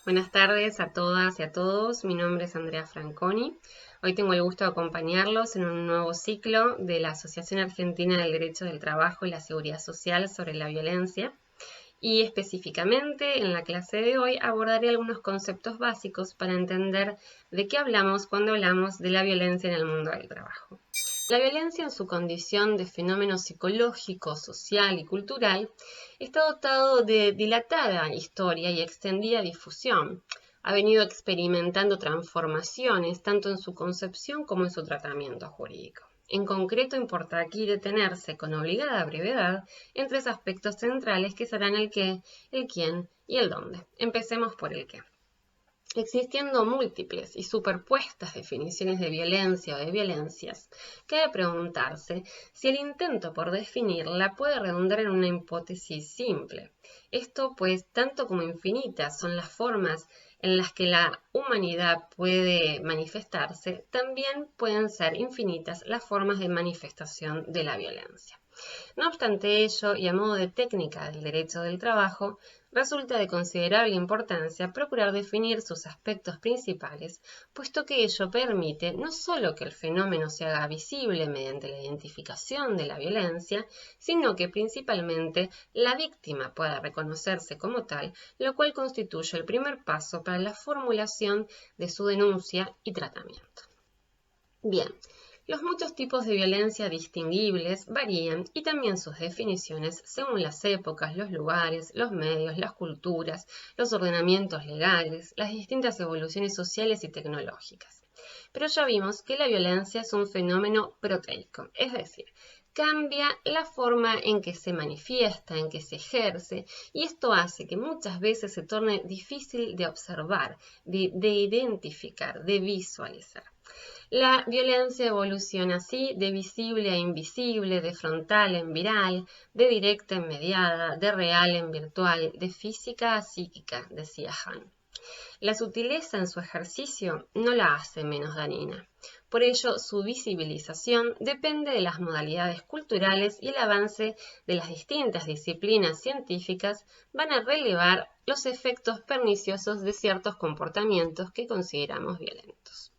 Buenas tardes a todas y a todos. Mi nombre es Andrea Franconi. Hoy tengo el gusto de acompañarlos en un nuevo ciclo de la Asociación Argentina del Derecho del Trabajo y la Seguridad Social sobre la violencia. Y específicamente en la clase de hoy abordaré algunos conceptos básicos para entender de qué hablamos cuando hablamos de la violencia en el mundo del trabajo. La violencia en su condición de fenómeno psicológico, social y cultural está dotado de dilatada historia y extendida difusión. Ha venido experimentando transformaciones tanto en su concepción como en su tratamiento jurídico. En concreto, importa aquí detenerse con obligada brevedad en tres aspectos centrales que serán el qué, el quién y el dónde. Empecemos por el qué. Existiendo múltiples y superpuestas definiciones de violencia o de violencias, cabe preguntarse si el intento por definirla puede redundar en una hipótesis simple. Esto pues, tanto como infinitas son las formas en las que la humanidad puede manifestarse, también pueden ser infinitas las formas de manifestación de la violencia. No obstante ello, y a modo de técnica del derecho del trabajo, resulta de considerable importancia procurar definir sus aspectos principales, puesto que ello permite no solo que el fenómeno se haga visible mediante la identificación de la violencia, sino que principalmente la víctima pueda reconocerse como tal, lo cual constituye el primer paso para la formulación de su denuncia y tratamiento. Bien. Los muchos tipos de violencia distinguibles varían y también sus definiciones según las épocas, los lugares, los medios, las culturas, los ordenamientos legales, las distintas evoluciones sociales y tecnológicas. Pero ya vimos que la violencia es un fenómeno proteico, es decir, cambia la forma en que se manifiesta, en que se ejerce, y esto hace que muchas veces se torne difícil de observar, de identificar, de visualizar. La violencia evoluciona así de visible a invisible, de frontal en viral, de directa en mediada, de real en virtual, de física a psíquica, decía Hahn. La sutileza en su ejercicio no la hace menos dañina. Por ello, su visibilización depende de las modalidades culturales y el avance de las distintas disciplinas científicas van a relevar los efectos perniciosos de ciertos comportamientos que consideramos violentos.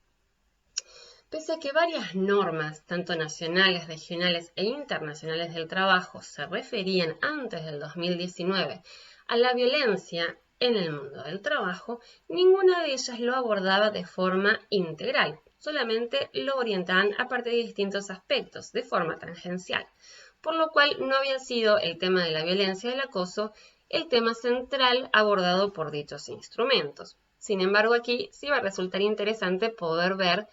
Pese a que varias normas, tanto nacionales, regionales e internacionales del trabajo, se referían antes del 2019 a la violencia en el mundo del trabajo, ninguna de ellas lo abordaba de forma integral, solamente lo orientaban a partir de distintos aspectos, de forma tangencial, por lo cual no había sido el tema de la violencia y el acoso el tema central abordado por dichos instrumentos. Sin embargo, aquí sí va a resultar interesante poder ver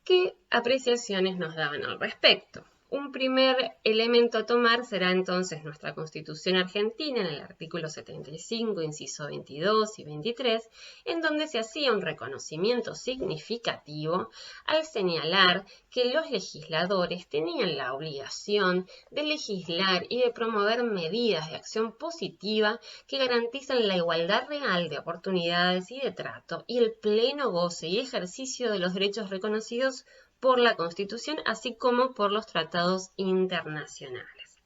¿qué apreciaciones nos daban al respecto? Un primer elemento a tomar será entonces nuestra Constitución Argentina en el artículo 75, inciso 22 y 23, en donde se hacía un reconocimiento significativo al señalar que los legisladores tenían la obligación de legislar y de promover medidas de acción positiva que garantizan la igualdad real de oportunidades y de trato y el pleno goce y ejercicio de los derechos reconocidos por la Constitución, así como por los tratados internacionales.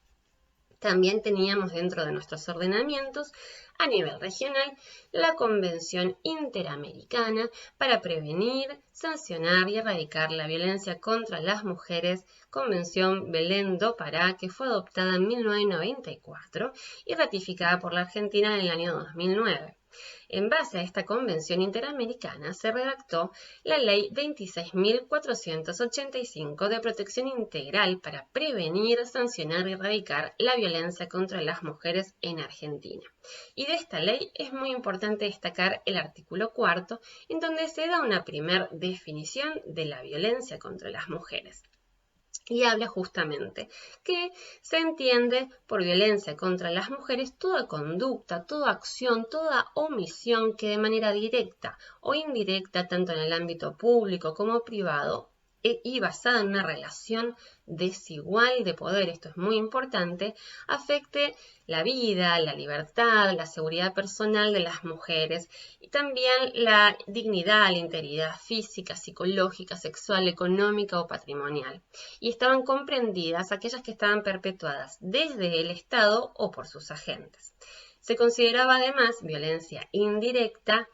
También teníamos dentro de nuestros ordenamientos, a nivel regional, la Convención Interamericana para prevenir, sancionar y erradicar la violencia contra las mujeres, Convención Belén do Pará, que fue adoptada en 1994 y ratificada por la Argentina en el año 2009. En base a esta Convención Interamericana se redactó la Ley 26.485 de Protección Integral para prevenir, sancionar y erradicar la violencia contra las mujeres en Argentina. Y de esta ley es muy importante destacar el artículo 4, en donde se da una primera definición de la violencia contra las mujeres. Y habla justamente que se entiende por violencia contra las mujeres toda conducta, toda acción, toda omisión que de manera directa o indirecta, tanto en el ámbito público como privado, y basada en una relación desigual de poder, esto es muy importante, afecte la vida, la libertad, la seguridad personal de las mujeres y también la dignidad, la integridad física, psicológica, sexual, económica o patrimonial. Y estaban comprendidas aquellas que estaban perpetuadas desde el Estado o por sus agentes. Se consideraba además violencia indirecta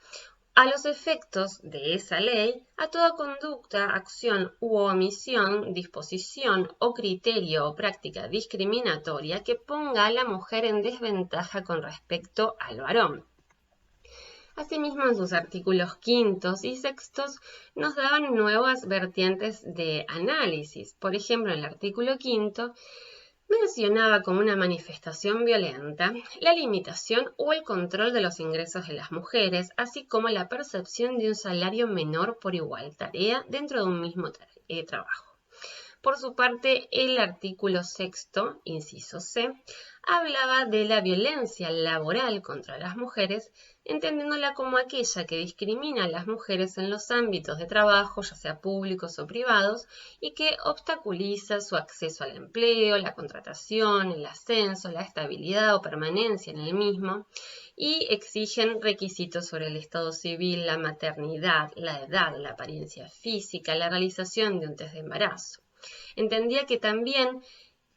a los efectos de esa ley a toda conducta, acción u omisión, disposición o criterio o práctica discriminatoria que ponga a la mujer en desventaja con respecto al varón. Asimismo, en sus artículos quintos y sextos nos daban nuevas vertientes de análisis. Por ejemplo, en el artículo quinto mencionaba como una manifestación violenta la limitación o el control de los ingresos de las mujeres, así como la percepción de un salario menor por igual tarea dentro de un mismo trabajo. Por su parte, el artículo sexto, inciso C, hablaba de la violencia laboral contra las mujeres, entendiéndola como aquella que discrimina a las mujeres en los ámbitos de trabajo, ya sea públicos o privados, y que obstaculiza su acceso al empleo, la contratación, el ascenso, la estabilidad o permanencia en el mismo, y exigen requisitos sobre el estado civil, la maternidad, la edad, la apariencia física, la realización de un test de embarazo. Entendía que también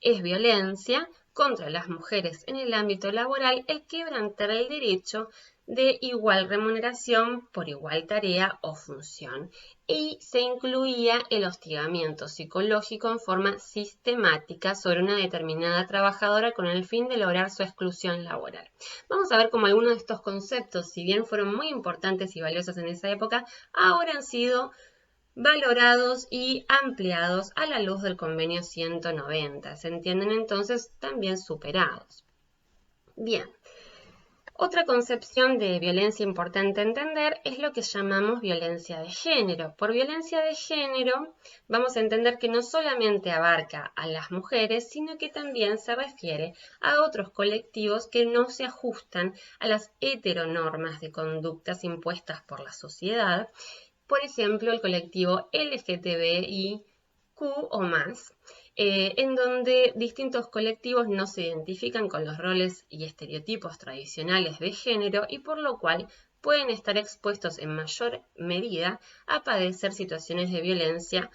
es violencia contra las mujeres en el ámbito laboral el quebrantar el derecho de igual remuneración por igual tarea o función, y se incluía el hostigamiento psicológico en forma sistemática sobre una determinada trabajadora con el fin de lograr su exclusión laboral. Vamos a ver cómo algunos de estos conceptos, si bien fueron muy importantes y valiosos en esa época, ahora han sido valorados y ampliados a la luz del convenio 190. Se entienden entonces también superados. Bien, otra concepción de violencia importante a entender es lo que llamamos violencia de género. Por violencia de género vamos a entender que no solamente abarca a las mujeres, sino que también se refiere a otros colectivos que no se ajustan a las heteronormas de conductas impuestas por la sociedad. Por ejemplo, el colectivo LGTBIQ o más, en donde distintos colectivos no se identifican con los roles y estereotipos tradicionales de género y por lo cual pueden estar expuestos en mayor medida a padecer situaciones de violencia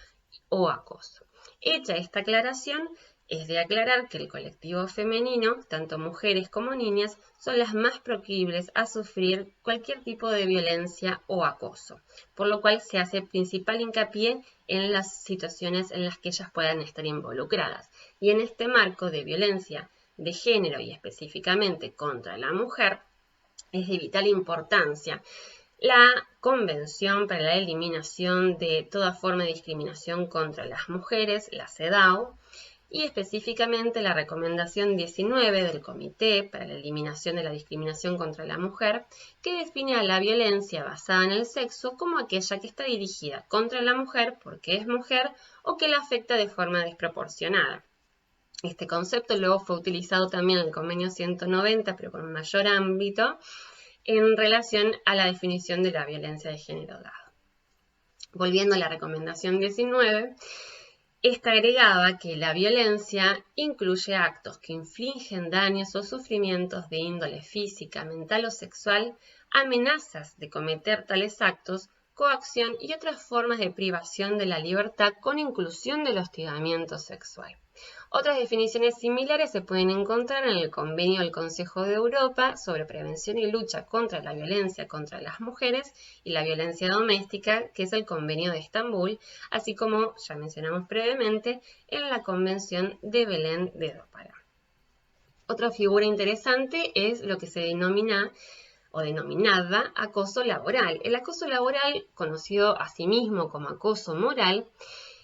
o acoso. Hecha esta aclaración, es de aclarar que el colectivo femenino, tanto mujeres como niñas, son las más proclives a sufrir cualquier tipo de violencia o acoso, por lo cual se hace principal hincapié en las situaciones en las que ellas puedan estar involucradas. Y en este marco de violencia de género y específicamente contra la mujer, es de vital importancia la Convención para la Eliminación de toda forma de discriminación contra las mujeres, la CEDAW, y específicamente la Recomendación 19 del Comité para la Eliminación de la Discriminación contra la Mujer, que define a la violencia basada en el sexo como aquella que está dirigida contra la mujer porque es mujer o que la afecta de forma desproporcionada. Este concepto luego fue utilizado también en el Convenio 190, pero con un mayor ámbito, en relación a la definición de la violencia de género dada. Volviendo a la Recomendación 19, esta agregaba que la violencia incluye actos que infligen daños o sufrimientos de índole física, mental o sexual, amenazas de cometer tales actos, coacción y otras formas de privación de la libertad con inclusión del hostigamiento sexual. Otras definiciones similares se pueden encontrar en el Convenio del Consejo de Europa sobre prevención y lucha contra la violencia contra las mujeres y la violencia doméstica, que es el Convenio de Estambul, así como, ya mencionamos previamente, en la Convención de Belén de do Pará. Otra figura interesante es lo que se denomina o denominada acoso laboral. El acoso laboral, conocido asimismo como acoso moral,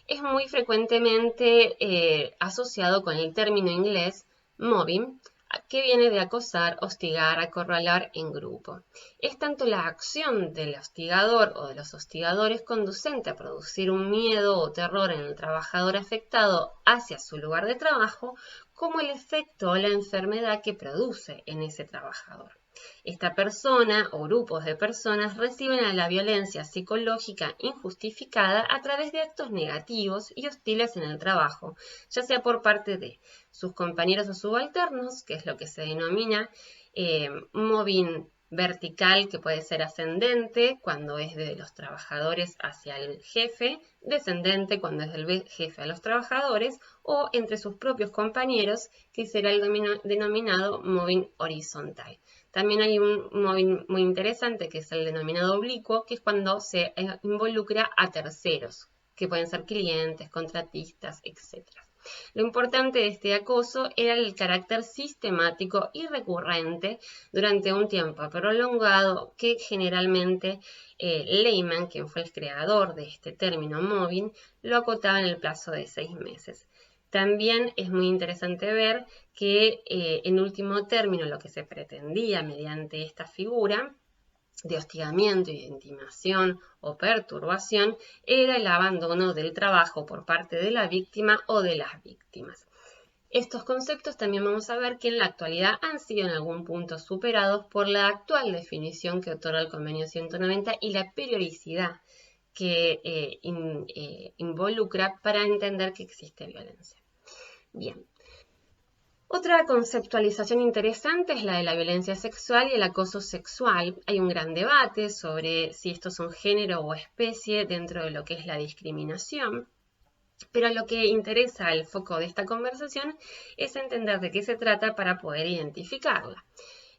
es muy frecuentemente asociado con el término inglés mobbing, que viene de acosar, hostigar, acorralar en grupo. Es tanto la acción del hostigador o de los hostigadores conducente a producir un miedo o terror en el trabajador afectado hacia su lugar de trabajo, como el efecto o la enfermedad que produce en ese trabajador. Esta persona o grupos de personas reciben a la violencia psicológica injustificada a través de actos negativos y hostiles en el trabajo, ya sea por parte de sus compañeros o subalternos, que es lo que se denomina mobbing vertical, que puede ser ascendente cuando es de los trabajadores hacia el jefe, descendente cuando es del jefe a los trabajadores, o entre sus propios compañeros, que será el denominado mobbing horizontal. También hay un móvil muy interesante que es el denominado oblicuo, que es cuando se involucra a terceros, que pueden ser clientes, contratistas, etc. Lo importante de este acoso era el carácter sistemático y recurrente durante un tiempo prolongado que generalmente Lehman, quien fue el creador de este término mobbing, lo acotaba en el plazo de 6 meses. También es muy interesante ver que en último término lo que se pretendía mediante esta figura de hostigamiento, intimidación o perturbación era el abandono del trabajo por parte de la víctima o de las víctimas. Estos conceptos también vamos a ver que en la actualidad han sido en algún punto superados por la actual definición que otorga el Convenio 190 y la periodicidad que involucra para entender que existe violencia. Bien. Otra conceptualización interesante es la de la violencia sexual y el acoso sexual. Hay un gran debate sobre si estos son género o especie dentro de lo que es la discriminación, pero lo que interesa al foco de esta conversación es entender de qué se trata para poder identificarla.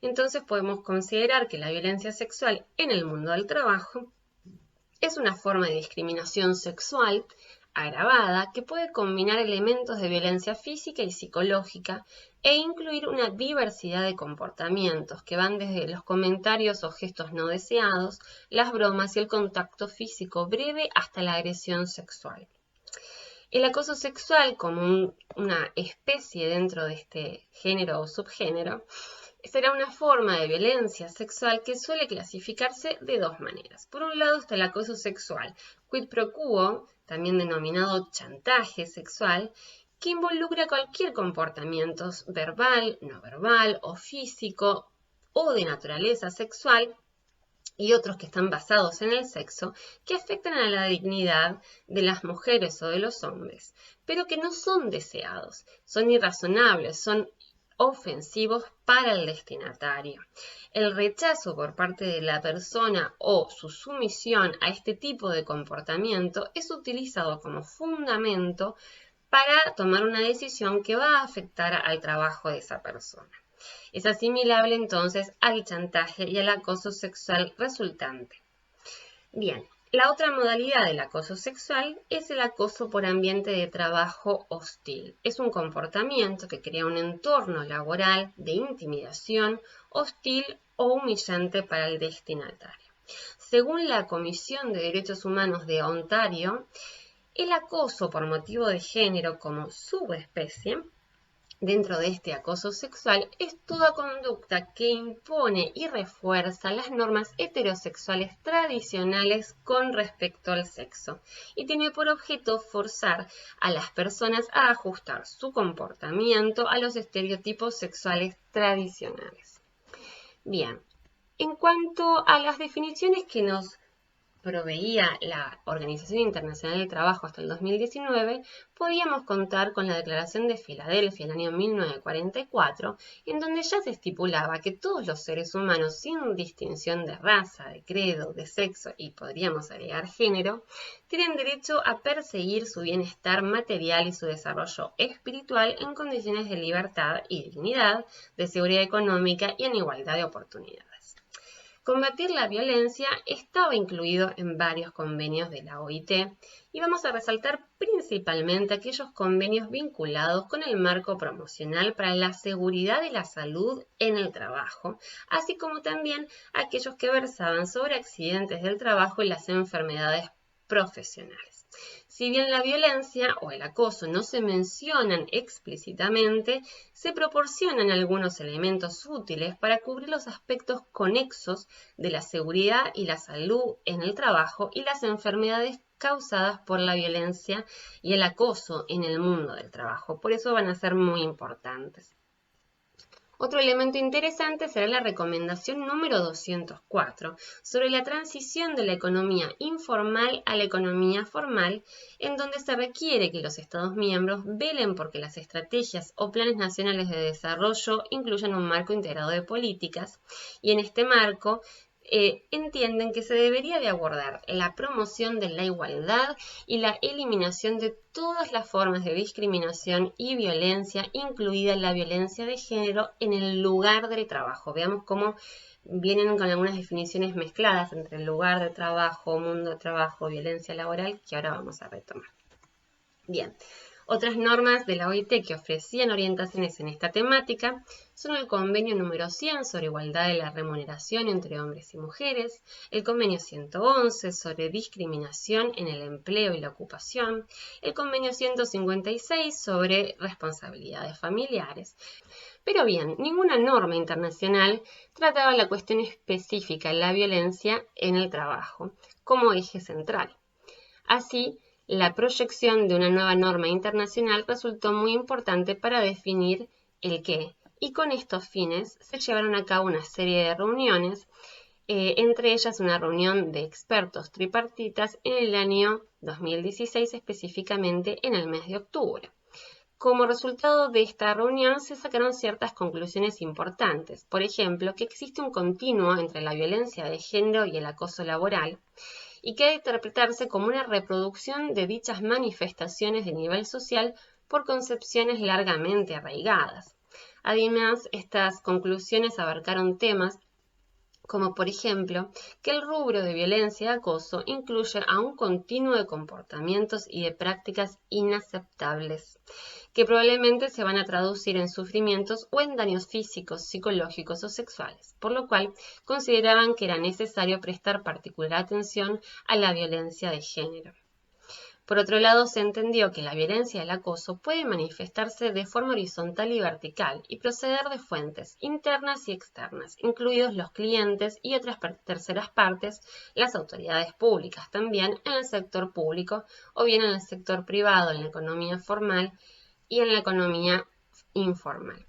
Entonces podemos considerar que la violencia sexual en el mundo del trabajo es una forma de discriminación sexual agravada que puede combinar elementos de violencia física y psicológica e incluir una diversidad de comportamientos que van desde los comentarios o gestos no deseados, las bromas y el contacto físico breve hasta la agresión sexual. El acoso sexual como una especie dentro de este género o subgénero será una forma de violencia sexual que suele clasificarse de dos maneras. Por un lado está el acoso sexual, quid pro quo, también denominado chantaje sexual, que involucra cualquier comportamiento verbal, no verbal o físico o de naturaleza sexual y otros que están basados en el sexo, que afectan a la dignidad de las mujeres o de los hombres, pero que no son deseados, son irrazonables, son ofensivos para el destinatario. El rechazo por parte de la persona o su sumisión a este tipo de comportamiento es utilizado como fundamento para tomar una decisión que va a afectar al trabajo de esa persona. Es asimilable entonces al chantaje y al acoso sexual resultante. Bien, la otra modalidad del acoso sexual es el acoso por ambiente de trabajo hostil. Es un comportamiento que crea un entorno laboral de intimidación, hostil o humillante para el destinatario. Según la Comisión de Derechos Humanos de Ontario, el acoso por motivo de género como subespecie dentro de este acoso sexual es toda conducta que impone y refuerza las normas heterosexuales tradicionales con respecto al sexo y tiene por objeto forzar a las personas a ajustar su comportamiento a los estereotipos sexuales tradicionales. Bien, en cuanto a las definiciones que nos proveía la Organización Internacional del Trabajo hasta el 2019, podíamos contar con la Declaración de Filadelfia en el año 1944, en donde ya se estipulaba que todos los seres humanos, sin distinción de raza, de credo, de sexo y podríamos agregar género, tienen derecho a perseguir su bienestar material y su desarrollo espiritual en condiciones de libertad y dignidad, de seguridad económica y en igualdad de oportunidades. Combatir la violencia estaba incluido en varios convenios de la OIT y vamos a resaltar principalmente aquellos convenios vinculados con el marco promocional para la seguridad y la salud en el trabajo, así como también aquellos que versaban sobre accidentes del trabajo y las enfermedades profesionales. Si bien la violencia o el acoso no se mencionan explícitamente, se proporcionan algunos elementos útiles para cubrir los aspectos conexos de la seguridad y la salud en el trabajo y las enfermedades causadas por la violencia y el acoso en el mundo del trabajo. Por eso van a ser muy importantes. Otro elemento interesante será la recomendación número 204 sobre la transición de la economía informal a la economía formal, en donde se requiere que los Estados miembros velen porque las estrategias o planes nacionales de desarrollo incluyan un marco integrado de políticas y en este marco entienden que se debería de abordar la promoción de la igualdad y la eliminación de todas las formas de discriminación y violencia, incluida la violencia de género en el lugar del trabajo. Veamos cómo vienen con algunas definiciones mezcladas entre el lugar de trabajo, mundo de trabajo, violencia laboral, que ahora vamos a retomar. Bien. Otras normas de la OIT que ofrecían orientaciones en esta temática son el Convenio número 100 sobre igualdad de la remuneración entre hombres y mujeres, el Convenio 111 sobre discriminación en el empleo y la ocupación, el Convenio 156 sobre responsabilidades familiares. Pero bien, ninguna norma internacional trataba la cuestión específica de la violencia en el trabajo como eje central. Así, la proyección de una nueva norma internacional resultó muy importante para definir el qué, y con estos fines se llevaron a cabo una serie de reuniones, entre ellas una reunión de expertos tripartitas en el año 2016, específicamente en el mes de octubre. Como resultado de esta reunión se sacaron ciertas conclusiones importantes, por ejemplo, que existe un continuo entre la violencia de género y el acoso laboral, y que debe interpretarse como una reproducción de dichas manifestaciones de nivel social por concepciones largamente arraigadas. Además, estas conclusiones abarcaron temas como, por ejemplo, que el rubro de violencia y acoso incluye a un continuo de comportamientos y de prácticas inaceptables, que probablemente se van a traducir en sufrimientos o en daños físicos, psicológicos o sexuales, por lo cual consideraban que era necesario prestar particular atención a la violencia de género. Por otro lado, se entendió que la violencia del acoso puede manifestarse de forma horizontal y vertical y proceder de fuentes internas y externas, incluidos los clientes y otras terceras partes, las autoridades públicas también en el sector público o bien en el sector privado, en la economía formal y en la economía informal.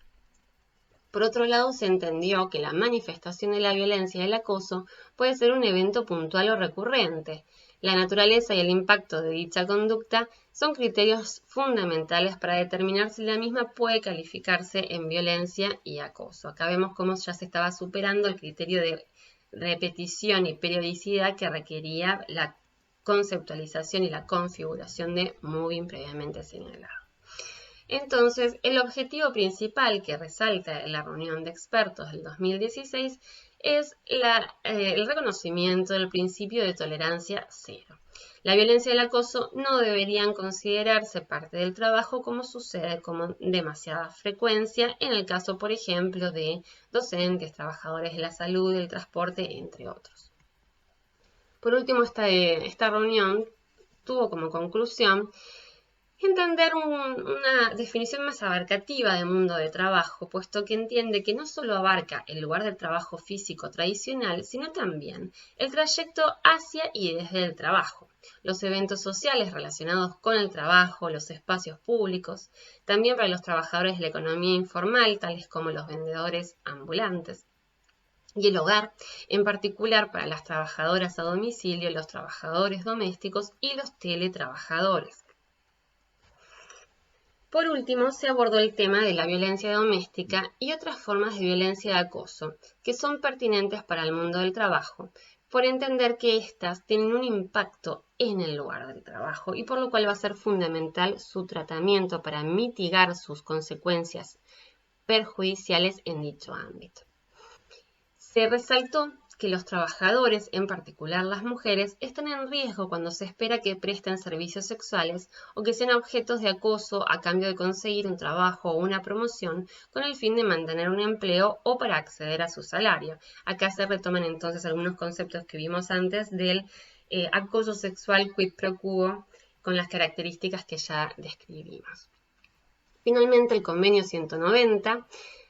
Por otro lado, se entendió que la manifestación de la violencia y el acoso puede ser un evento puntual o recurrente. La naturaleza y el impacto de dicha conducta son criterios fundamentales para determinar si la misma puede calificarse en violencia y acoso. Acá vemos cómo ya se estaba superando el criterio de repetición y periodicidad que requería la conceptualización y la configuración de moving previamente señalado. Entonces, el objetivo principal que resalta en la reunión de expertos del 2016 es el reconocimiento del principio de tolerancia cero. La violencia y el acoso no deberían considerarse parte del trabajo como sucede con demasiada frecuencia en el caso, por ejemplo, de docentes, trabajadores de la salud, del transporte, entre otros. Por último, esta reunión tuvo como conclusión entender una definición más abarcativa de mundo de trabajo, puesto que entiende que no solo abarca el lugar del trabajo físico tradicional, sino también el trayecto hacia y desde el trabajo, los eventos sociales relacionados con el trabajo, los espacios públicos, también para los trabajadores de la economía informal, tales como los vendedores ambulantes, y el hogar, en particular para las trabajadoras a domicilio, los trabajadores domésticos y los teletrabajadores. Por último, se abordó el tema de la violencia doméstica y otras formas de violencia de acoso que son pertinentes para el mundo del trabajo, por entender que éstas tienen un impacto en el lugar del trabajo y por lo cual va a ser fundamental su tratamiento para mitigar sus consecuencias perjudiciales en dicho ámbito. Se resaltó que los trabajadores, en particular las mujeres, están en riesgo cuando se espera que presten servicios sexuales o que sean objetos de acoso a cambio de conseguir un trabajo o una promoción con el fin de mantener un empleo o para acceder a su salario. Acá se retoman entonces algunos conceptos que vimos antes del acoso sexual quid pro quo con las características que ya describimos. Finalmente, el convenio 190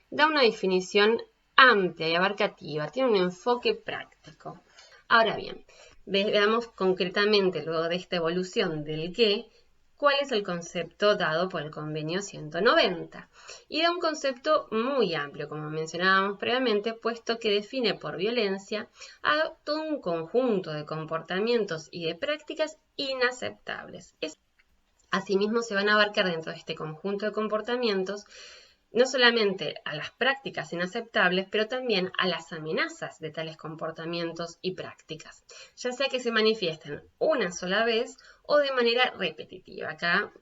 da una definición amplia y abarcativa, tiene un enfoque práctico. Ahora bien, veamos concretamente, luego de esta evolución del qué, cuál es el concepto dado por el convenio 190. Y da un concepto muy amplio, como mencionábamos previamente, puesto que define por violencia a todo un conjunto de comportamientos y de prácticas inaceptables. Asimismo, se van a abarcar dentro de este conjunto de comportamientos no solamente a las prácticas inaceptables, pero también a las amenazas de tales comportamientos y prácticas, ya sea que se manifiesten una sola vez o de manera repetitiva. Acá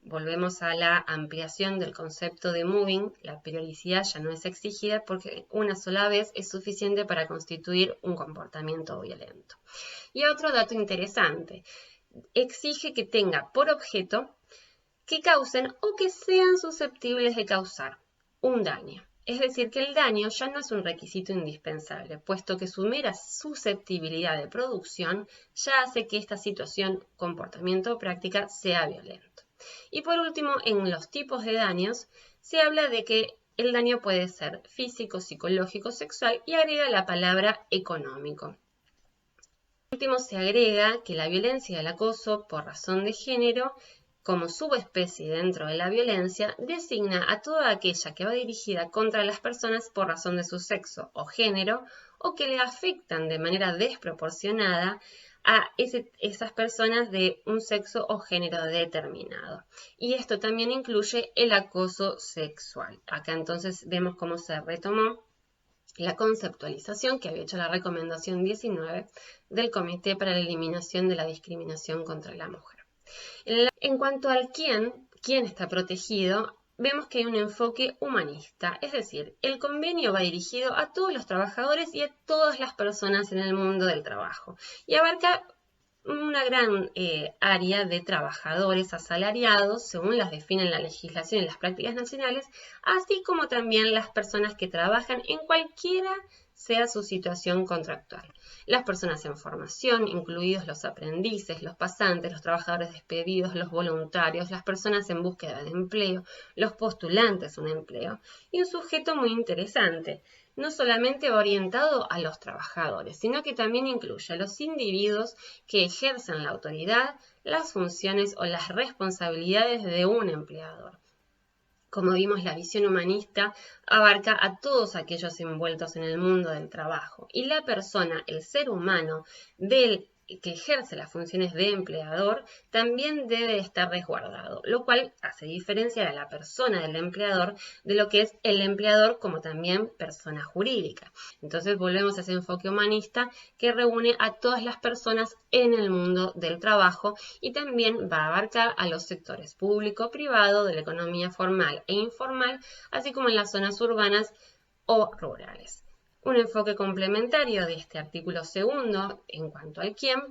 volvemos a la ampliación del concepto de moving. La periodicidad ya no es exigida porque una sola vez es suficiente para constituir un comportamiento violento. Y otro dato interesante, exige que tenga por objeto que causen o que sean susceptibles de causar un daño. Es decir, que el daño ya no es un requisito indispensable, puesto que su mera susceptibilidad de producción ya hace que esta situación, comportamiento o práctica sea violento. Y por último, en los tipos de daños, se habla de que el daño puede ser físico, psicológico, sexual y agrega la palabra económico. Por último, se agrega que la violencia y el acoso por razón de género, como subespecie dentro de la violencia, designa a toda aquella que va dirigida contra las personas por razón de su sexo o género o que le afectan de manera desproporcionada a esas personas de un sexo o género determinado. Y esto también incluye el acoso sexual. Acá entonces vemos cómo se retomó la conceptualización que había hecho la recomendación 19 del Comité para la Eliminación de la Discriminación contra la Mujer. En cuanto al quién está protegido, vemos que hay un enfoque humanista, es decir, el convenio va dirigido a todos los trabajadores y a todas las personas en el mundo del trabajo y abarca una gran área de trabajadores asalariados, según las define la legislación y las prácticas nacionales, así como también las personas que trabajan en cualquiera sea su situación contractual. Las personas en formación, incluidos los aprendices, los pasantes, los trabajadores despedidos, los voluntarios, las personas en búsqueda de empleo, los postulantes a un empleo. Y un sujeto muy interesante, no solamente orientado a los trabajadores, sino que también incluye a los individuos que ejercen la autoridad, las funciones o las responsabilidades de un empleador. Como vimos, la visión humanista abarca a todos aquellos envueltos en el mundo del trabajo y la persona, el ser humano que ejerce las funciones de empleador también debe estar resguardado, lo cual hace diferenciar a la persona del empleador de lo que es el empleador como también persona jurídica. Entonces volvemos a ese enfoque humanista que reúne a todas las personas en el mundo del trabajo y también va a abarcar a los sectores público, privado, de la economía formal e informal, así como en las zonas urbanas o rurales. Un enfoque complementario de este artículo segundo en cuanto al quién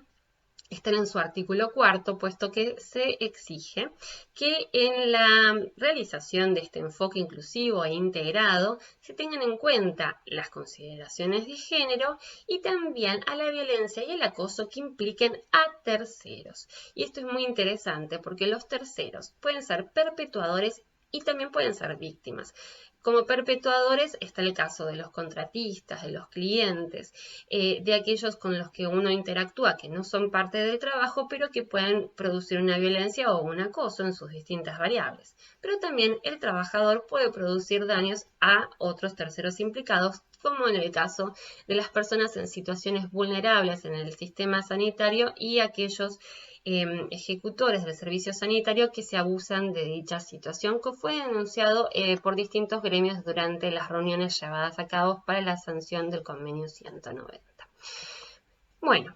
está en su artículo cuarto, puesto que se exige que en la realización de este enfoque inclusivo e integrado se tengan en cuenta las consideraciones de género y también a la violencia y el acoso que impliquen a terceros. Y esto es muy interesante porque los terceros pueden ser perpetuadores y también pueden ser víctimas. Como perpetuadores está el caso de los contratistas, de los clientes, de aquellos con los que uno interactúa que no son parte del trabajo, pero que pueden producir una violencia o un acoso en sus distintas variables. Pero también el trabajador puede producir daños a otros terceros implicados, como en el caso de las personas en situaciones vulnerables en el sistema sanitario y aquellos ejecutores del servicio sanitario que se abusan de dicha situación, que fue denunciado por distintos gremios durante las reuniones llevadas a cabo para la sanción del convenio 190. Bueno,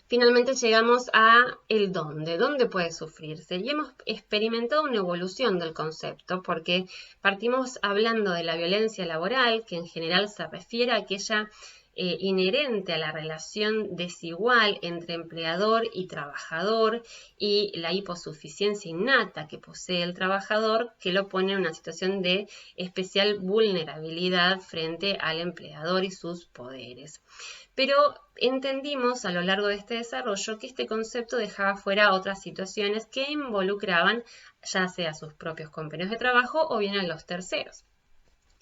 finalmente llegamos a el dónde puede sufrirse y hemos experimentado una evolución del concepto porque partimos hablando de la violencia laboral, que en general se refiere a aquella inherente a la relación desigual entre empleador y trabajador y la hiposuficiencia innata que posee el trabajador que lo pone en una situación de especial vulnerabilidad frente al empleador y sus poderes. Pero entendimos a lo largo de este desarrollo que este concepto dejaba fuera otras situaciones que involucraban ya sea a sus propios compañeros de trabajo o bien a los terceros.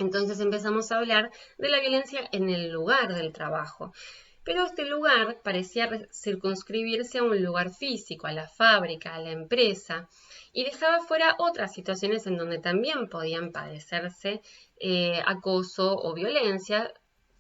Entonces empezamos a hablar de la violencia en el lugar del trabajo. Pero este lugar parecía circunscribirse a un lugar físico, a la fábrica, a la empresa, y dejaba fuera otras situaciones en donde también podían padecerse acoso o violencia,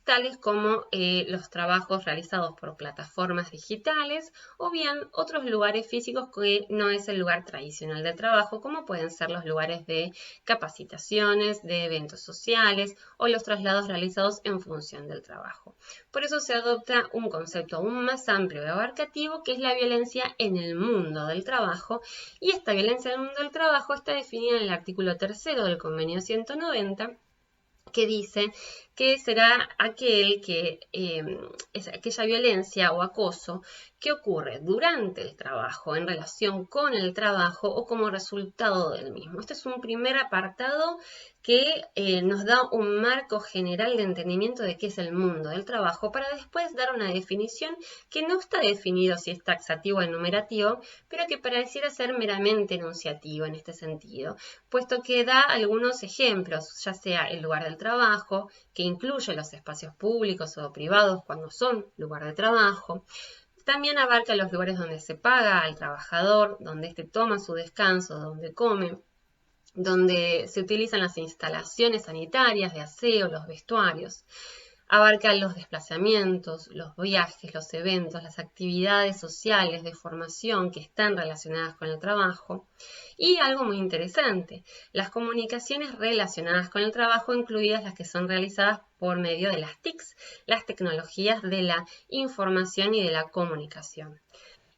tales como los trabajos realizados por plataformas digitales o bien otros lugares físicos que no es el lugar tradicional de trabajo, como pueden ser los lugares de capacitaciones, de eventos sociales o los traslados realizados en función del trabajo. Por eso se adopta un concepto aún más amplio y abarcativo, que es la violencia en el mundo del trabajo, y esta violencia en el mundo del trabajo está definida en el artículo 3 del Convenio 190, que dice que será es aquella violencia o acoso que ocurre durante el trabajo, en relación con el trabajo o como resultado del mismo. Este es un primer apartado que nos da un marco general de entendimiento de qué es el mundo del trabajo, para después dar una definición que no está definido si es taxativo o enumerativo, pero que pareciera ser meramente enunciativo en este sentido, puesto que da algunos ejemplos, ya sea el lugar del trabajo, que incluye los espacios públicos o privados cuando son lugar de trabajo. También abarca los lugares donde se paga al trabajador, donde éste toma su descanso, donde come, donde se utilizan las instalaciones sanitarias de aseo, los vestuarios. Abarca los desplazamientos, los viajes, los eventos, las actividades sociales de formación que están relacionadas con el trabajo. Y algo muy interesante, las comunicaciones relacionadas con el trabajo, incluidas las que son realizadas por medio de las TICs, las tecnologías de la información y de la comunicación.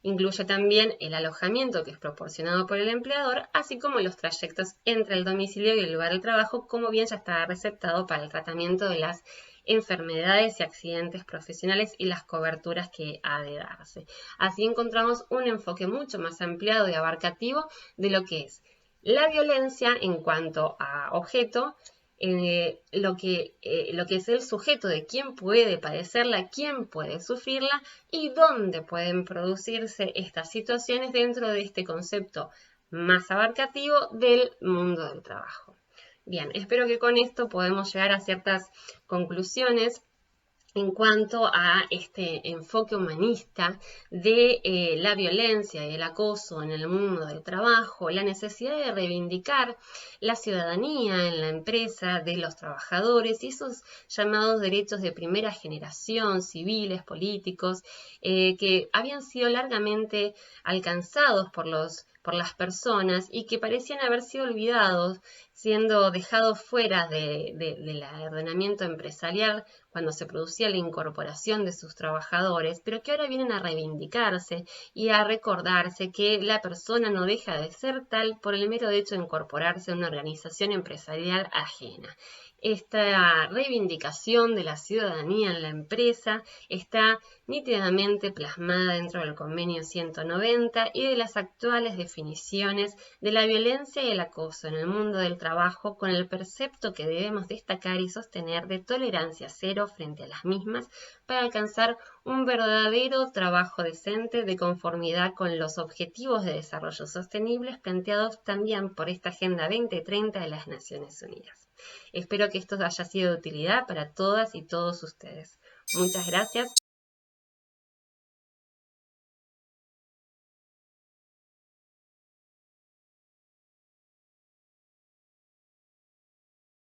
Incluye también el alojamiento que es proporcionado por el empleador, así como los trayectos entre el domicilio y el lugar del trabajo, como bien ya está receptado para el tratamiento de las enfermedades y accidentes profesionales y las coberturas que ha de darse. Así encontramos un enfoque mucho más ampliado y abarcativo de lo que es la violencia en cuanto a objeto, lo que es el sujeto, de quién puede padecerla, quién puede sufrirla y dónde pueden producirse estas situaciones dentro de este concepto más abarcativo del mundo del trabajo. Bien, espero que con esto podamos llegar a ciertas conclusiones en cuanto a este enfoque humanista de la violencia y el acoso en el mundo del trabajo, la necesidad de reivindicar la ciudadanía en la empresa de los trabajadores y esos llamados derechos de primera generación, civiles, políticos, que habían sido largamente alcanzados por las personas y que parecían haber sido olvidados, siendo dejados fuera del ordenamiento empresarial cuando se producía la incorporación de sus trabajadores, pero que ahora vienen a reivindicarse y a recordarse que la persona no deja de ser tal por el mero hecho de incorporarse a una organización empresarial ajena. Esta reivindicación de la ciudadanía en la empresa está nítidamente plasmada dentro del Convenio 190 y de las actuales definiciones de la violencia y el acoso en el mundo del trabajo, con el precepto que debemos destacar y sostener de tolerancia cero frente a las mismas para alcanzar un verdadero trabajo decente de conformidad con los objetivos de desarrollo sostenibles planteados también por esta Agenda 2030 de las Naciones Unidas. Espero que esto haya sido de utilidad para todas y todos ustedes. Muchas gracias